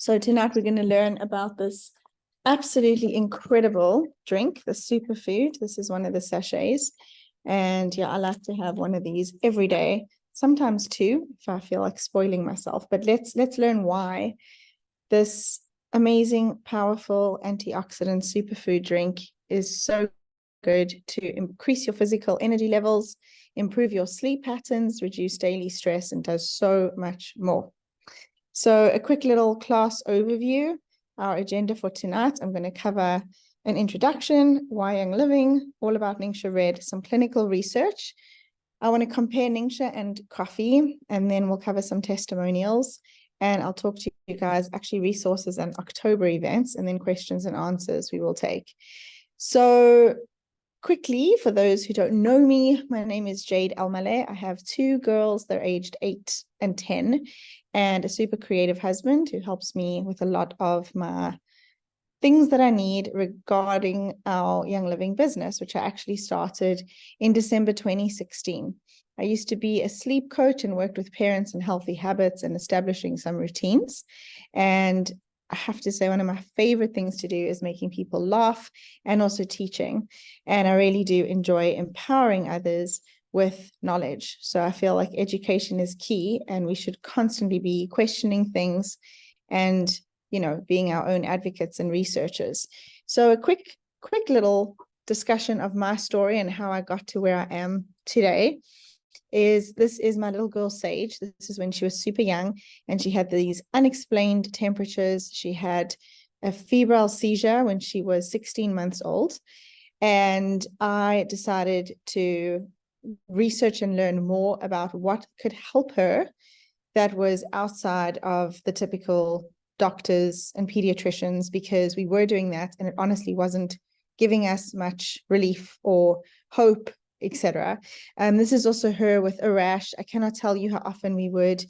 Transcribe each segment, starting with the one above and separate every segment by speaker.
Speaker 1: So tonight we're going to learn about this absolutely incredible drink, the superfood. This is one of the sachets. And yeah, I like to have one of these every day, sometimes two, if I feel like spoiling myself. But let's learn why this amazing, powerful antioxidant superfood drink is so good to increase your physical energy levels, improve your sleep patterns, reduce daily stress, and does so much more. So a quick little class overview, our agenda for tonight. I'm going to cover an introduction, why Young Living, all about Ningxia Red, some clinical research. I want to compare Ningxia and coffee, and then we'll cover some testimonials. And I'll talk to you guys, actually resources and October events, and then questions and answers we will take. So quickly, for those who don't know me, my name is Jade Almaleh. I have two girls, they're aged 8 and 10, and a super creative husband who helps me with a lot of my things that I need regarding our Young Living business, which I actually started in December 2016. I used to be a sleep coach and worked with parents and healthy habits and establishing some routines. And I have to say, one of my favorite things to do is making people laugh and also teaching. And I really do enjoy empowering others with knowledge. So I feel like education is key, and we should constantly be questioning things and, you know, being our own advocates and researchers. So a quick little discussion of my story and how I got to where I am today is, this is my little girl Sage. This is when she was super young and she had these unexplained temperatures. She had a febrile seizure when she was 16 months old. And I decided to research and learn more about what could help her that was outside of the typical doctors and pediatricians, because we were doing that and it honestly wasn't giving us much relief or hope, etc. This is also her with a rash. I cannot tell you how often we would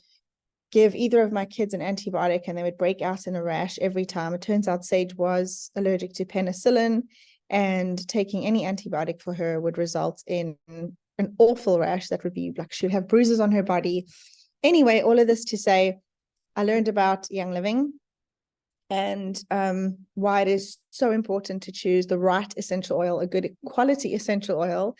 Speaker 1: give either of my kids an antibiotic and they would break out in a rash every time. It turns out Sage was allergic to penicillin, and taking any antibiotic for her would result in an awful rash that would be like she would have bruises on her body. Anyway, all of this to say, I learned about Young Living and why it is so important to choose the right essential oil, a good quality essential oil.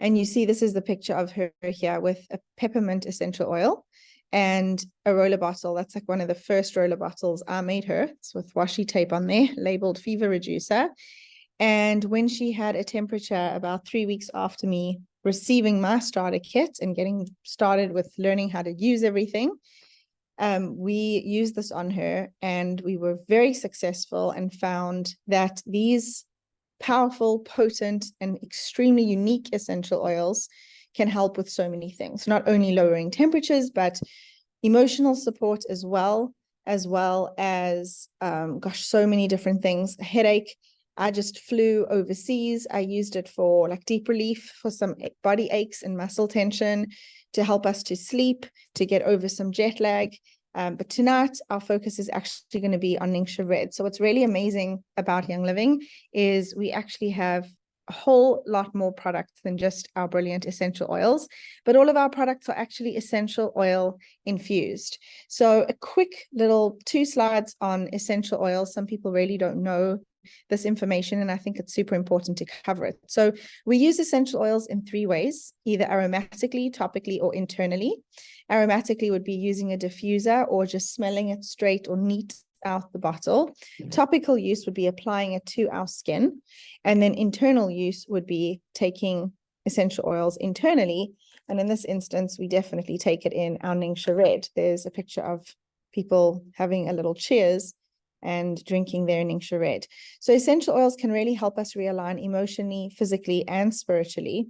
Speaker 1: And you see, this is the picture of her here with a peppermint essential oil and a roller bottle. That's like one of the first roller bottles I made her. It's with washi tape on there, labeled fever reducer. And when she had a temperature about 3 weeks after me receiving my starter kit and getting started with learning how to use everything, we used this on her, and we were very successful and found that these powerful, potent, and extremely unique essential oils can help with so many things, not only lowering temperatures, but emotional support as well as so many different things. A headache. I just flew overseas. I used it for like deep relief for some body aches and muscle tension, to help us to sleep, to get over some jet lag. But tonight, our focus is actually going to be on Ningxia Red. So what's really amazing about Young Living is we actually have a whole lot more products than just our brilliant essential oils, but all of our products are actually essential oil infused. So a quick little 2 slides on essential oils. Some people really don't know this information, and I think it's super important to cover it. So we use essential oils in 3 ways, either aromatically, topically, or internally. Aromatically would be using a diffuser or just smelling it straight or neat out the bottle. Topical use would be applying it to our skin. And then internal use would be taking essential oils internally. And in this instance, we definitely take it in our Ningxia Red. There's a picture of people having a little cheers and drinking their Ningxia Red. So essential oils can really help us realign emotionally, physically, and spiritually.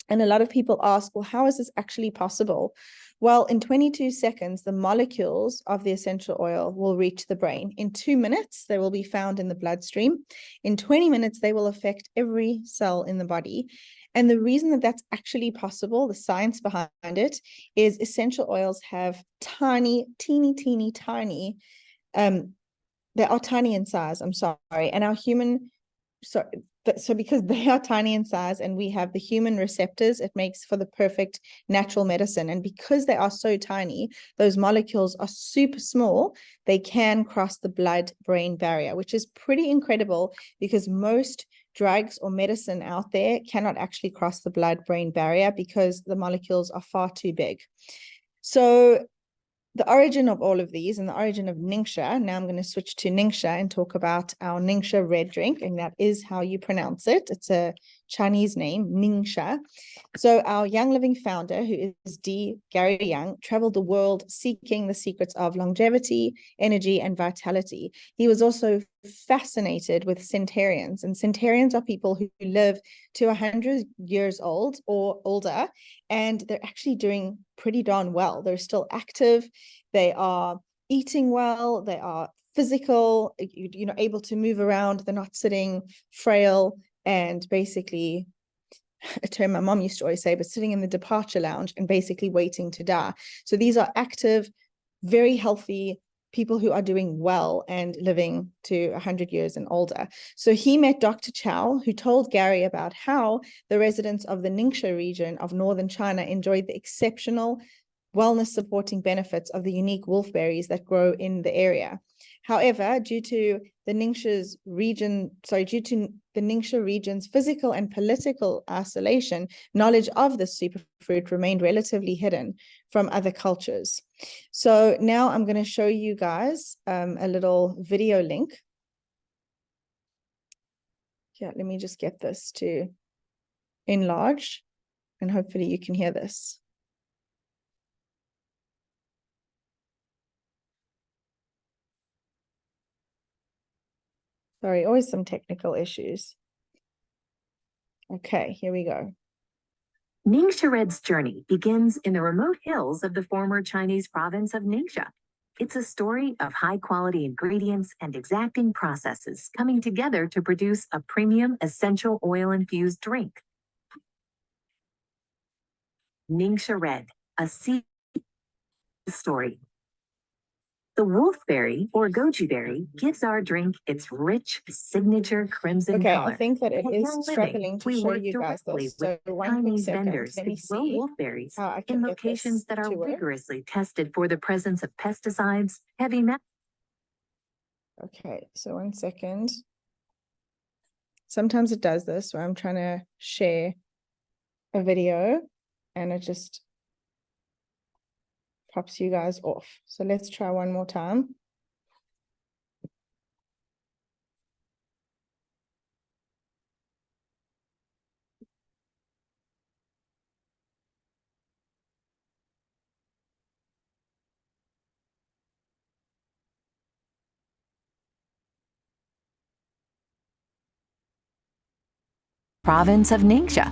Speaker 1: And a lot of people ask, well, how is this actually possible? Well, in 22 seconds, the molecules of the essential oil will reach the brain. In 2 minutes, they will be found in the bloodstream. In 20 minutes, they will affect every cell in the body. And the reason that that's actually possible, the science behind it, is essential oils have tiny, teeny tiny, they are tiny in size, I'm sorry. And our human, so because they are tiny in size and we have the human receptors, it makes for the perfect natural medicine. And because they are so tiny, those molecules are super small, they can cross the blood-brain barrier, which is pretty incredible because most drugs or medicine out there cannot actually cross the blood-brain barrier because the molecules are far too big. So the origin of all of these and the origin of Ningxia. Now I'm going to switch to Ningxia and talk about our Ningxia red drink, and that is how you pronounce it. It's a Chinese name, Ningxia. So our Young Living founder, who is Gary Young, traveled the world seeking the secrets of longevity, energy, and vitality. He was also fascinated with centenarians, and centenarians are people who live to 100 years old or older, and they're actually doing pretty darn well. They're still active, they are eating well, they are physical, able to move around, they're not sitting frail, and basically, a term my mom used to always say, but sitting in the departure lounge and basically waiting to die. So these are active, very healthy people who are doing well and living to 100 years and older. So he met Dr. Chow, who told Gary about how the residents of the Ningxia region of northern China enjoyed the exceptional wellness supporting benefits of the unique wolfberries that grow in the area. However, due to the Ningxia region's physical and political isolation, knowledge of this superfruit remained relatively hidden from other cultures. So now I'm going to show you guys a little video link. Yeah, let me just get this to enlarge, and hopefully you can hear this. Sorry, always some technical issues. Okay, here we go.
Speaker 2: Ningxia Red's journey begins in the remote hills of the former Chinese province of Ningxia. It's a story of high-quality ingredients and exacting processes coming together to produce a premium essential oil-infused drink. Ningxia Red, a seed story. The wolfberry, or goji berry, gives our drink its rich, signature crimson color.
Speaker 1: I think that it is struggling to show you guys this. So one quick second, let me see
Speaker 2: wolfberries
Speaker 1: how I can
Speaker 2: in
Speaker 1: get
Speaker 2: locations
Speaker 1: this
Speaker 2: that are
Speaker 1: to work.
Speaker 2: rigorously tested for the presence of pesticides, heavy metals.
Speaker 1: Okay, so 1 second. Sometimes it does this where I'm trying to share a video and it just pops you guys off. So let's try one more time.
Speaker 2: Province of Ningxia.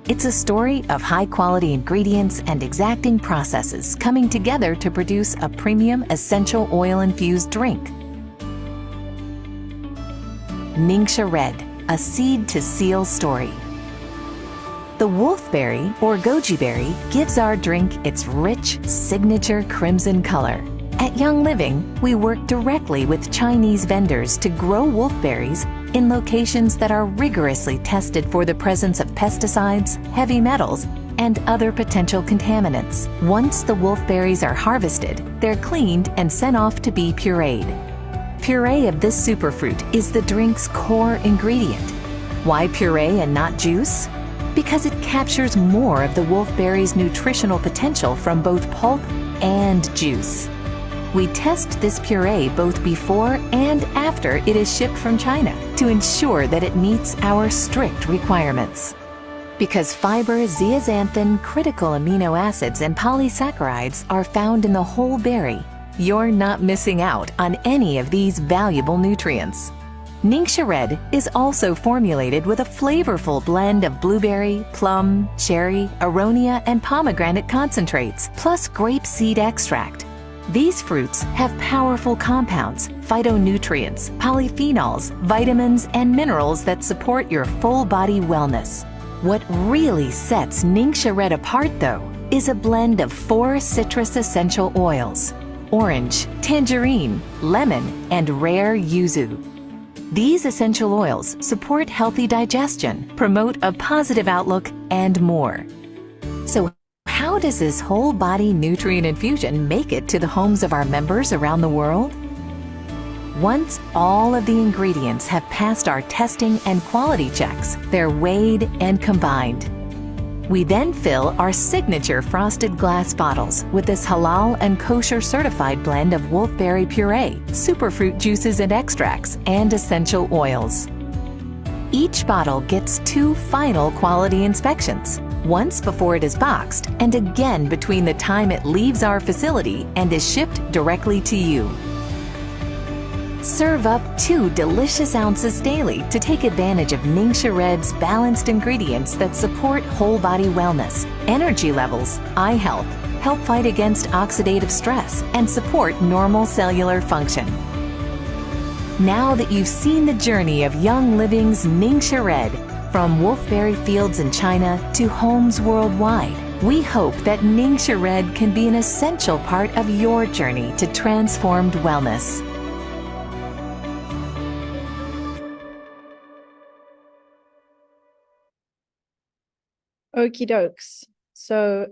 Speaker 2: It's a story of high-quality ingredients and exacting processes coming together to produce a premium essential oil-infused drink. Ningxia Red, a seed-to-seal story. The wolfberry, or goji berry, gives our drink its rich, signature crimson color. At Young Living, we work directly with Chinese vendors to grow wolfberries in locations that are rigorously tested for the presence of pesticides, heavy metals, and other potential contaminants. Once the wolfberries are harvested, they're cleaned and sent off to be pureed. Puree of this superfruit is the drink's core ingredient. Why puree and not juice? Because it captures more of the wolfberry's nutritional potential from both pulp and juice. We test this puree both before and after it is shipped from China to ensure that it meets our strict requirements. Because fiber, zeaxanthin, critical amino acids, and polysaccharides are found in the whole berry, you're not missing out on any of these valuable nutrients. Ningxia Red is also formulated with a flavorful blend of blueberry, plum, cherry, aronia, and pomegranate concentrates, plus grape seed extract. These fruits have powerful compounds, phytonutrients, polyphenols, vitamins, and minerals that support your full body wellness. What really sets Ningxia Red apart, though, is a blend of 4 citrus essential oils: orange, tangerine, lemon, and rare yuzu. These essential oils support healthy digestion, promote a positive outlook, and more. So, how does this whole body nutrient infusion make it to the homes of our members around the world? Once all of the ingredients have passed our testing and quality checks, they're weighed and combined. We then fill our signature frosted glass bottles with this halal and kosher certified blend of wolfberry puree, superfruit juices and extracts, and essential oils. Each bottle gets 2 final quality inspections, once before it is boxed and again between the time it leaves our facility and is shipped directly to you. Serve up 2 delicious ounces daily to take advantage of Ningxia Red's balanced ingredients that support whole body wellness, energy levels, eye health, help fight against oxidative stress, and support normal cellular function. Now that you've seen the journey of Young Living's Ningxia Red, from wolfberry fields in China to homes worldwide, we hope that Ningxia Red can be an essential part of your journey to transformed wellness.
Speaker 1: Okie dokes. So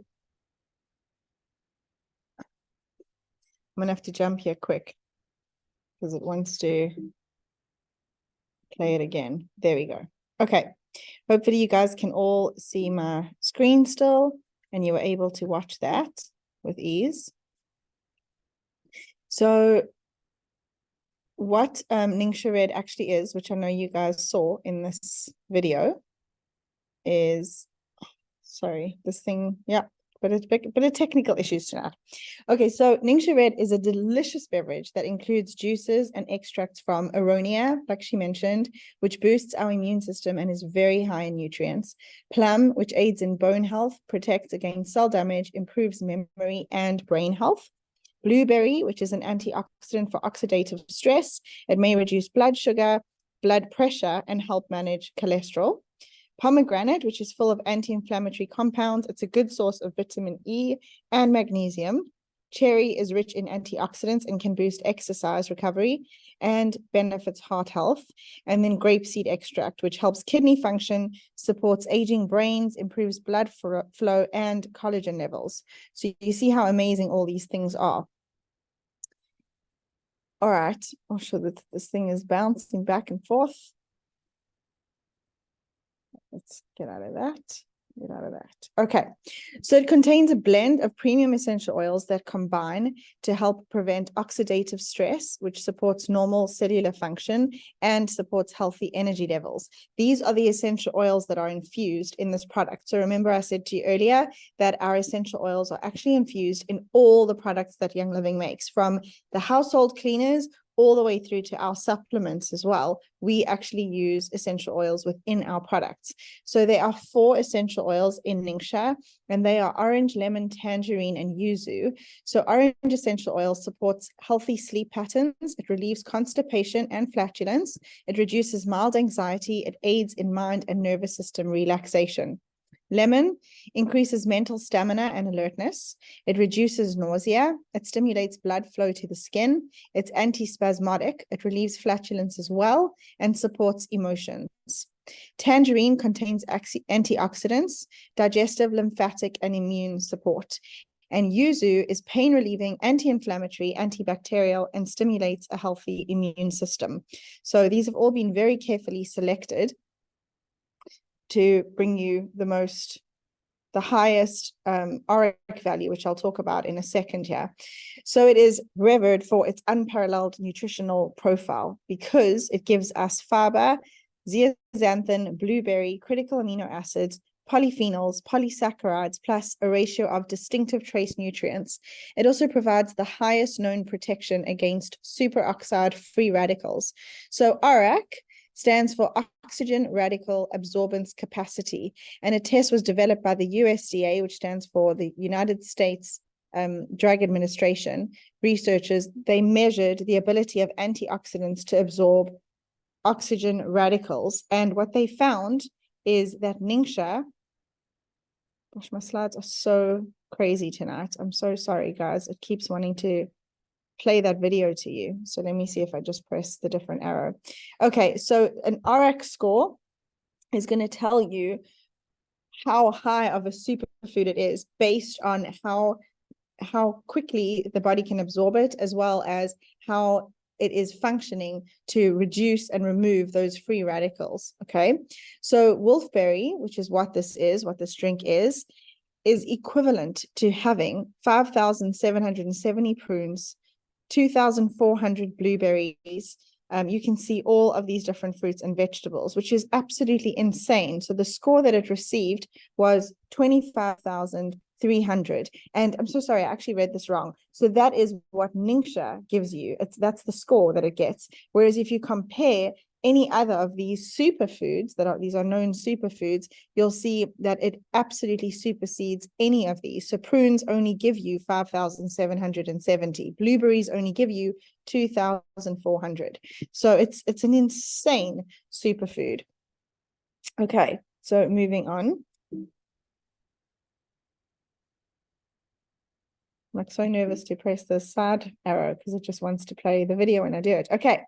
Speaker 1: I'm gonna have to jump here quick because it wants to play it again. There we go. Okay. Hopefully you guys can all see my screen still and you were able to watch that with ease. So what Ningxia Red actually is, which I know you guys saw in this video, is sorry, this thing, yeah, but it's bit of technical issues tonight. Okay, so Ningxia Red is a delicious beverage that includes juices and extracts from aronia, like she mentioned, which boosts our immune system and is very high in nutrients. Plum, which aids in bone health, protects against cell damage, improves memory and brain health. Blueberry, which is an antioxidant for oxidative stress. It may reduce blood sugar, blood pressure, and help manage cholesterol. Pomegranate, which is full of anti-inflammatory compounds. It's a good source of vitamin E and magnesium. Cherry is rich in antioxidants and can boost exercise recovery and benefits heart health. And then grapeseed extract, which helps kidney function, supports aging brains, improves blood flow, and collagen levels. So you see how amazing all these things are. All right, I'll show that this thing is bouncing back and forth. Let's get out of that. Get out of that. Okay, so it contains a blend of premium essential oils that combine to help prevent oxidative stress, which supports normal cellular function and supports healthy energy levels. These are the essential oils that are infused in this product. So remember, I said to you earlier that our essential oils are actually infused in all the products that Young Living makes, from the household cleaners all the way through to our supplements as well. We actually use essential oils within our products. So there are 4 essential oils in Ningxia, and they are orange, lemon, tangerine, and yuzu. So orange essential oil supports healthy sleep patterns. It relieves constipation and flatulence. It reduces mild anxiety. It aids in mind and nervous system relaxation. Lemon increases mental stamina and alertness. It reduces nausea. It stimulates blood flow to the skin. It's antispasmodic. It relieves flatulence as well and supports emotions. Tangerine contains antioxidants, digestive, lymphatic, and immune support. And yuzu is pain relieving, anti-inflammatory, antibacterial, and stimulates a healthy immune system. So these have all been very carefully selected to bring you the highest ORAC value, which I'll talk about in a second here. So it is revered for its unparalleled nutritional profile because it gives us fiber, zeaxanthin, blueberry, critical amino acids, polyphenols, polysaccharides, plus a ratio of distinctive trace nutrients. It also provides the highest known protection against superoxide free radicals. So ORAC stands for oxygen radical absorbance capacity, and a test was developed by the USDA, which stands for the United States Drug Administration. Researchers, they measured the ability of antioxidants to absorb oxygen radicals, and what they found is that Ningxia, gosh, my slides are so crazy tonight. I'm so sorry, guys. It keeps wanting to play that video to you. So let me see if I just press the different arrow. Okay, so an RX score is going to tell you how high of a superfood it is based on how quickly the body can absorb it, as well as how it is functioning to reduce and remove those free radicals. Okay, so wolfberry, which is what this drink is equivalent to having 5,770 prunes, 2,400 blueberries. You can see all of these different fruits and vegetables, which is absolutely insane. So the score that it received was 25,300. And I'm so sorry, I actually read this wrong. So that is what Ningxia gives you. That's the score that it gets. Whereas if you compare any other of these superfoods these are known superfoods, you'll see that it absolutely supersedes any of these. So prunes only give you 5,770. Blueberries only give you 2,400. So it's an insane superfood. Okay, so moving on. I'm like so nervous to press the side arrow because it just wants to play the video when I do it. Okay.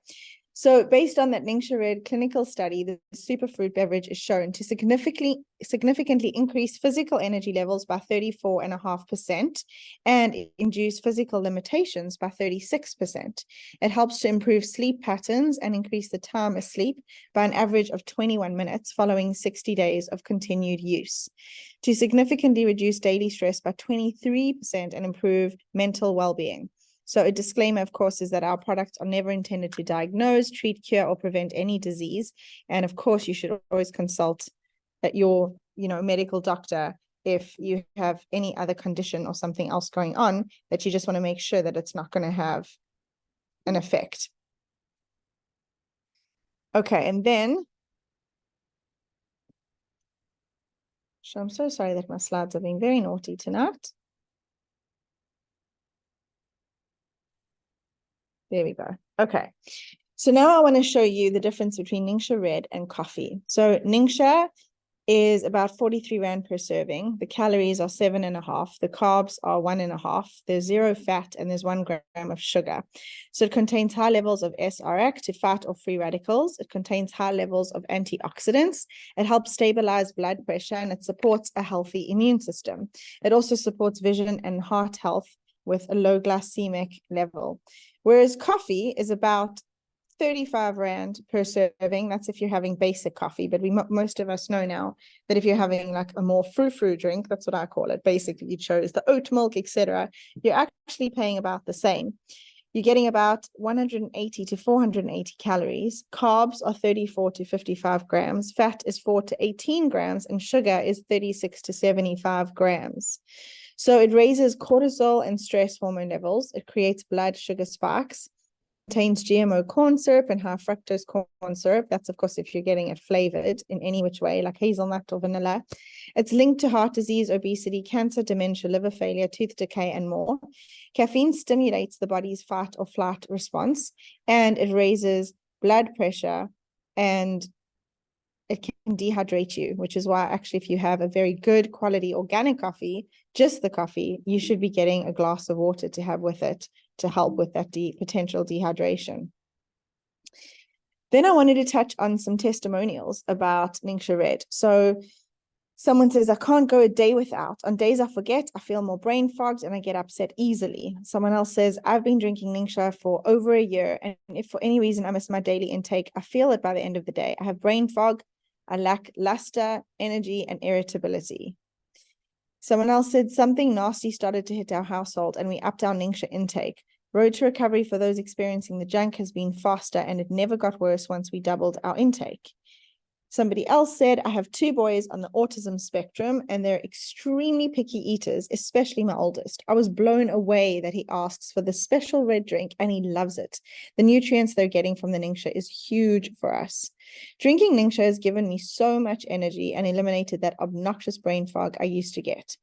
Speaker 1: So based on that Ningxia Red clinical study, the superfruit beverage is shown to significantly increase physical energy levels by 34.5% and induce physical limitations by 36%. It helps to improve sleep patterns and increase the time asleep by an average of 21 minutes following 60 days of continued use, to significantly reduce daily stress by 23% and improve mental well-being. So a disclaimer, of course, is that our products are never intended to diagnose, treat, cure, or prevent any disease. And of course, you should always consult your, medical doctor if you have any other condition or something else going on that you just want to make sure that it's not going to have an effect. Okay, and then, so I'm so sorry that my slides are being very naughty tonight. There we go. Okay. So now I want to show you the difference between Ningxia Red and coffee. So Ningxia is about 43 Rand per serving. The calories are 7.5. The carbs are 1.5. There's 0 fat and there's 1 gram of sugar. So it contains high levels of SRX to fight off free radicals. It contains high levels of antioxidants. It helps stabilize blood pressure and it supports a healthy immune system. It also supports vision and heart health with a low glycemic level. Whereas coffee is about 35 Rand per serving. That's if you're having basic coffee, but most of us know now that if you're having like a more frou-frou drink, that's what I call it. Basically, you chose the oat milk, etc. You're actually paying about the same. You're getting about 180 to 480 calories. Carbs are 34 to 55 grams. Fat is 4 to 18 grams, and sugar is 36 to 75 grams. So it raises cortisol and stress hormone levels. It creates blood sugar spikes. It contains GMO corn syrup and high fructose corn syrup. That's, of course, if you're getting it flavored in any which way, like hazelnut or vanilla. It's linked to heart disease, obesity, cancer, dementia, liver failure, tooth decay, and more. Caffeine stimulates the body's fight or flight response, and it raises blood pressure, and it can dehydrate you, which is why actually if you have a very good quality organic coffee, just the coffee, you should be getting a glass of water to have with it to help with that potential dehydration. Then I wanted to touch on some testimonials about Ningxia Red. So someone says, I can't go a day without. On days I forget, I feel more brain fogged and I get upset easily. Someone else says, I've been drinking Ningxia for over a year, and if for any reason I miss my daily intake, I feel it by the end of the day. I have brain fog, I lack luster, energy, and irritability. Someone else said, something nasty started to hit our household and we upped our Ningxia intake. Road to recovery for those experiencing the junk has been faster, and it never got worse once we doubled our intake. Somebody else said, I have 2 boys on the autism spectrum and they're extremely picky eaters, especially my oldest. I was blown away that he asks for the special red drink and he loves it. The nutrients they're getting from the Ningxia is huge for us. Drinking Ningxia has given me so much energy and eliminated that obnoxious brain fog I used to get.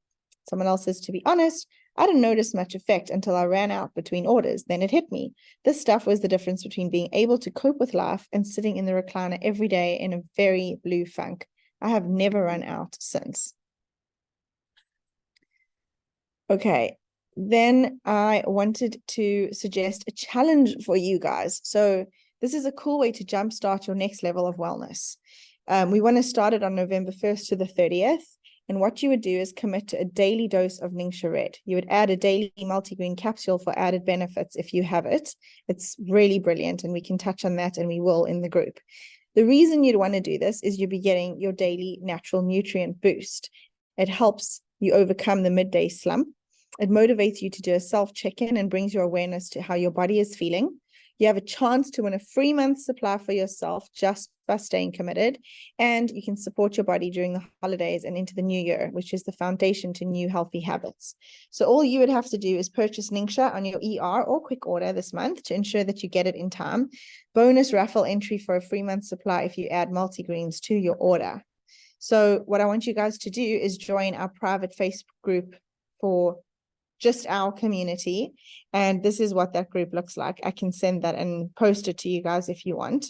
Speaker 1: Someone else says, to be honest, I didn't notice much effect until I ran out between orders. Then it hit me. This stuff was the difference between being able to cope with life and sitting in the recliner every day in a very blue funk. I have never run out since. Okay, then I wanted to suggest a challenge for you guys. So this is a cool way to jumpstart your next level of wellness. We want to start it on November 1st to the 30th. And what you would do is commit to a daily dose of Ningxia Red. You would add a daily multigreen capsule for added benefits if you have it. It's really brilliant, and we can touch on that, and we will in the group. The reason you'd want to do this is you'll be getting your daily natural nutrient boost. It helps you overcome the midday slump. It motivates you to do a self-check-in and brings your awareness to how your body is feeling. You have a chance to win a free month supply for yourself just by staying committed. And you can support your body during the holidays and into the new year, which is the foundation to new healthy habits. So all you would have to do is purchase Ningxia on your ER or quick order this month to ensure that you get it in time. Bonus raffle entry for a free month supply if you add multigreens to your order. So what I want you guys to do is join our private Facebook group for just our community. And this is what that group looks like. I can send that and post it to you guys if you want.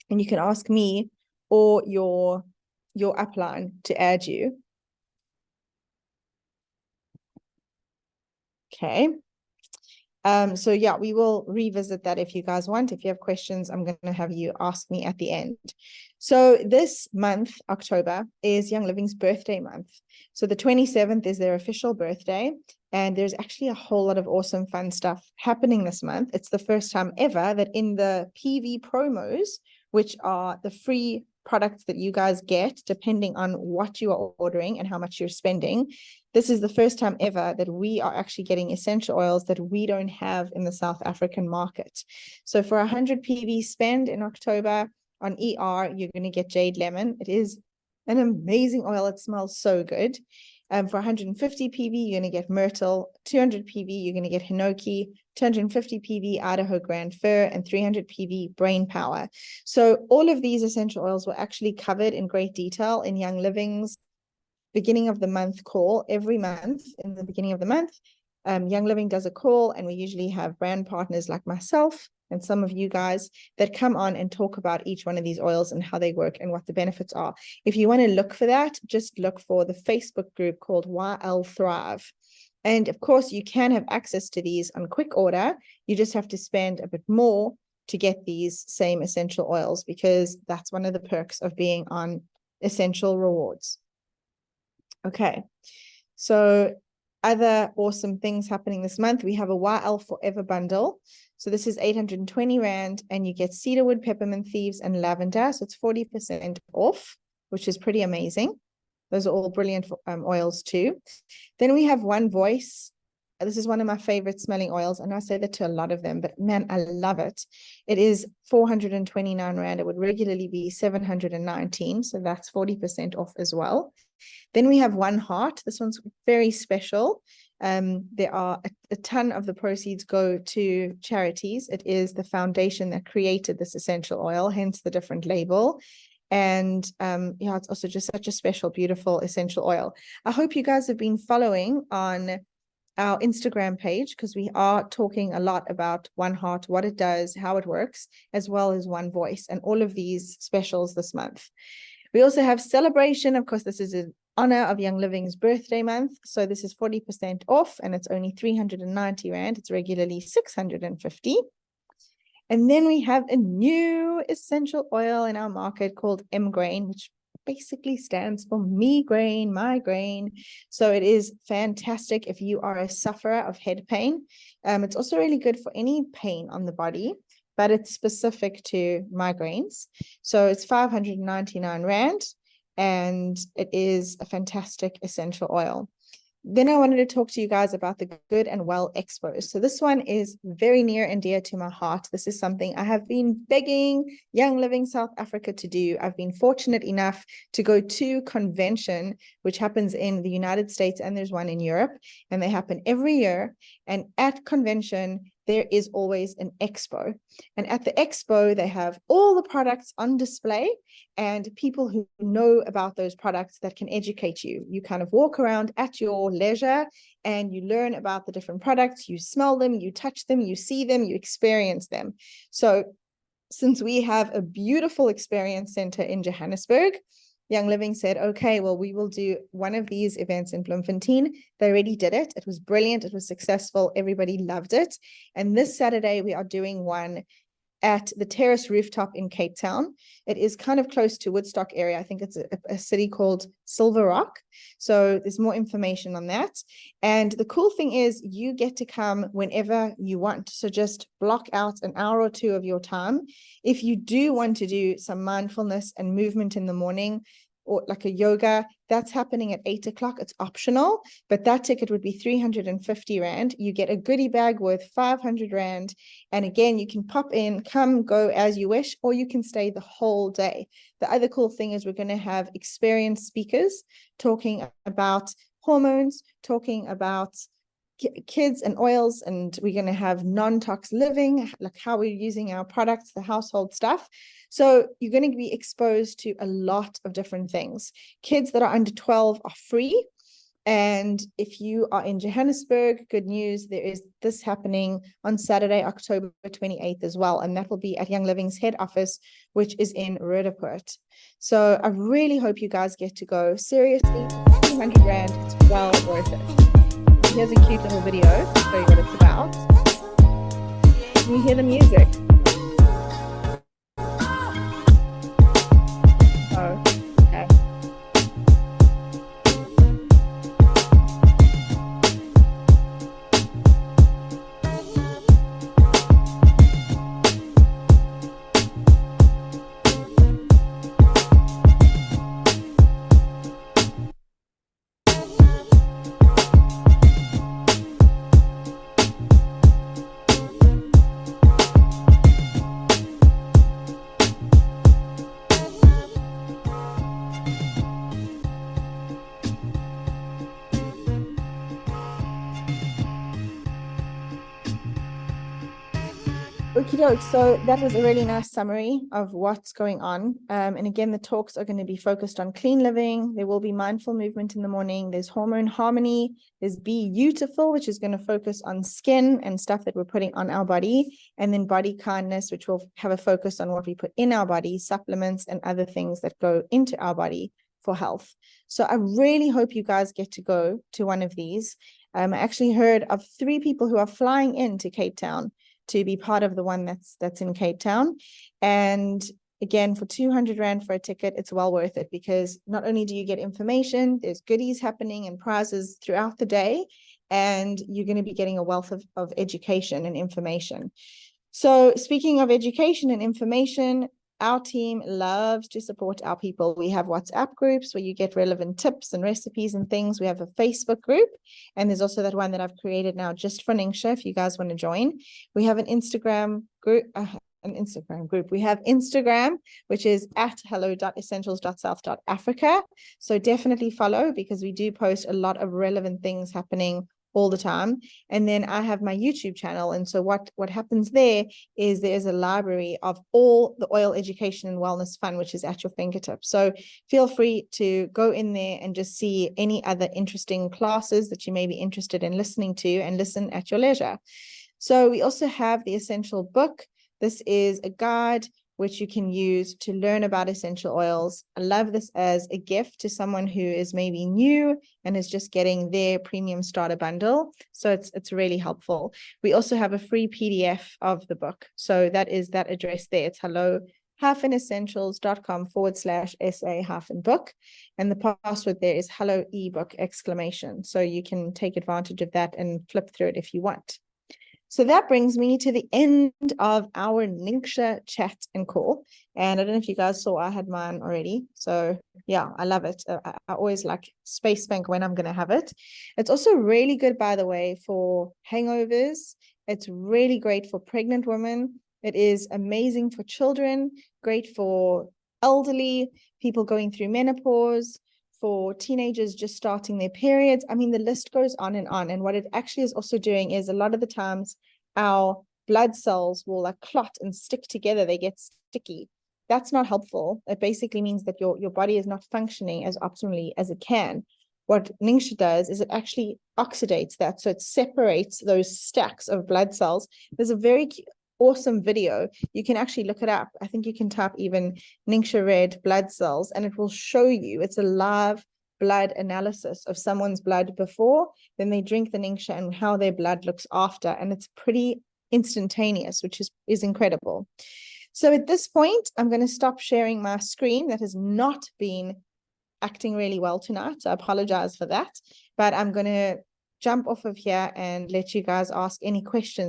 Speaker 1: And you can ask me or your upline to add you. Okay. So yeah, we will revisit that if you guys want. If you have questions, I'm going to have you ask me at the end. So this month, October, is Young Living's birthday month. So the 27th is their official birthday, and there's actually a whole lot of awesome fun stuff happening this month. It's the first time ever that in the PV promos, which are the free products that you guys get depending on what you are ordering and how much you're spending, this is the first time ever that we are actually getting essential oils that we don't have in the South African market. So for 100 PV spend in October on ER, you're going to get Jade Lemon. It is an amazing oil. It smells so good. For 150 PV, you're going to get Myrtle. 200 PV, you're going to get Hinoki. 250 PV, Idaho Grand Fir, and 300 PV, Brain Power. So all of these essential oils were actually covered in great detail in Young Living's beginning of the month call. Every month in the beginning of the month, Young Living does a call, and we usually have brand partners like myself and some of you guys that come on and talk about each one of these oils and how they work and what the benefits are. If you want to look for that, just look for the Facebook group called YL Thrive. And of course, you can have access to these on quick order. You just have to spend a bit more to get these same essential oils, because that's one of the perks of being on Essential Rewards. Okay, so other awesome things happening this month. We have a YL Forever bundle. So this is 820 Rand, and you get cedarwood, peppermint, thieves, and lavender. So it's 40% off, which is pretty amazing. Those are all brilliant oils too. Then we have One Voice. This is one of my favorite smelling oils. And I say that to a lot of them, but man, I love it. It is 429 Rand. It would regularly be 719. So that's 40% off as well. Then we have One Heart. This one's very special. There are a ton of the proceeds go to charities. It is the foundation that created this essential oil, hence the different label. And yeah, it's also just such a special, beautiful essential oil. I hope you guys have been following on our Instagram page, because we are talking a lot about One Heart, what it does, how it works, as well as One Voice, and all of these specials this month. We also have Celebration. Of course, this is in honor of Young Living's birthday month. So this is 40% off, and it's only 390 Rand. It's regularly 650. And then we have a new essential oil in our market called M-Grain, which basically stands for migraine. So it is fantastic if you are a sufferer of head pain. It's also really good for any pain on the body, but it's specific to migraines. So it's 599 Rand, and it is a fantastic essential oil. Then I wanted to talk to you guys about the Good and Well Expo. So this one is very near and dear to my heart. This is something I have been begging Young Living South Africa to do. I've been fortunate enough to go to convention, which happens in the United States, and there's one in Europe, and they happen every year. And at convention, there is always an expo. And at the expo, they have all the products on display and people who know about those products that can educate you. You kind of walk around at your leisure and you learn about the different products, you smell them, you touch them, you see them, you experience them. So since we have a beautiful experience center in Johannesburg, Young Living said, okay, well, we will do one of these events in Bloemfontein. They already did it. It was brilliant. It was successful. Everybody loved it. And this Saturday, we are doing one at the Terrace Rooftop in Cape Town. It is kind of close to Woodstock area. I think it's a city called Silver Rock. So there's more information on that. And the cool thing is you get to come whenever you want. So just block out an hour or two of your time. If you do want to do some mindfulness and movement in the morning, or like a yoga, that's happening at 8 o'clock. It's optional, but that ticket would be 350 Rand. You get a goodie bag worth 500 Rand. And again, you can pop in, come, go as you wish, or you can stay the whole day. The other cool thing is we're going to have experienced speakers talking about hormones, talking about kids and oils, and we're going to have non-tox living, like how we're using our products, the household stuff. So you're going to be exposed to a lot of different things. Kids that are under 12 are free. And if you are in Johannesburg, good news, there is this happening on Saturday, October 28th as well. And that will be at Young Living's head office, which is in Roodepoort. So I really hope you guys get to go. Seriously, 200 Rand, it's well worth it. Here's a cute little video to show you what it's about. Can you hear the music? Oh, okay. Okie doke. So that was a really nice summary of what's going on. And again, the talks are going to be focused on clean living. There will be mindful movement in the morning. There's hormone harmony. There's Be Beautiful, which is going to focus on skin and stuff that we're putting on our body. And then body kindness, which will have a focus on what we put in our body, supplements and other things that go into our body for health. So I really hope you guys get to go to one of these. I actually heard of 3 people who are flying into Cape Town to be part of the one that's in Cape Town. And again, for 200 Rand for a ticket, it's well worth it, because not only do you get information, there's goodies happening and prizes throughout the day, and you're going to be getting a wealth of education and information. So speaking of education and information, our team loves to support our people. We have WhatsApp groups where you get relevant tips and recipes and things. We have a Facebook group, and there's also that one that I've created now just for Ningxia if you guys want to join. We have an Instagram group, We have Instagram, which is at hello.essentials.south.africa. So definitely follow, because we do post a lot of relevant things happening all the time. And then I have my YouTube channel. And so what happens there is there's a library of all the oil education and wellness fun, which is at your fingertips. So feel free to go in there and just see any other interesting classes that you may be interested in listening to, and listen at your leisure. So we also have the Essential book. This is a guide which you can use to learn about essential oils. I love this as a gift to someone who is maybe new and is just getting their premium starter bundle. So it's really helpful. We also have a free PDF of the book. So that is that address there. It's hello-essentials.com/SA-book. And the password there is hello ebook ! So you can take advantage of that and flip through it if you want. So that brings me to the end of our Ningxia chat and call. And I don't know if you guys saw, I had mine already. So yeah, I love it. I always like Space Bank when I'm going to have it. It's also really good, by the way, for hangovers. It's really great for pregnant women. It is amazing for children, great for elderly, people going through menopause, for teenagers just starting their periods. I mean, the list goes on. And what it actually is also doing is a lot of the times our blood cells will like clot and stick together. They get sticky. That's not helpful. It basically means that your body is not functioning as optimally as it can. What Ningxia does is it actually oxidates that. So it separates those stacks of blood cells. There's a very awesome video. You can actually look it up. I think you can type even Ningxia red blood cells, and it will show you. It's a live blood analysis of someone's blood before, then they drink the Ningxia, and how their blood looks after. And it's pretty instantaneous, which is incredible. So at this point, I'm going to stop sharing my screen. That has not been acting really well tonight, so I apologize for that. But I'm going to jump off of here and let you guys ask any questions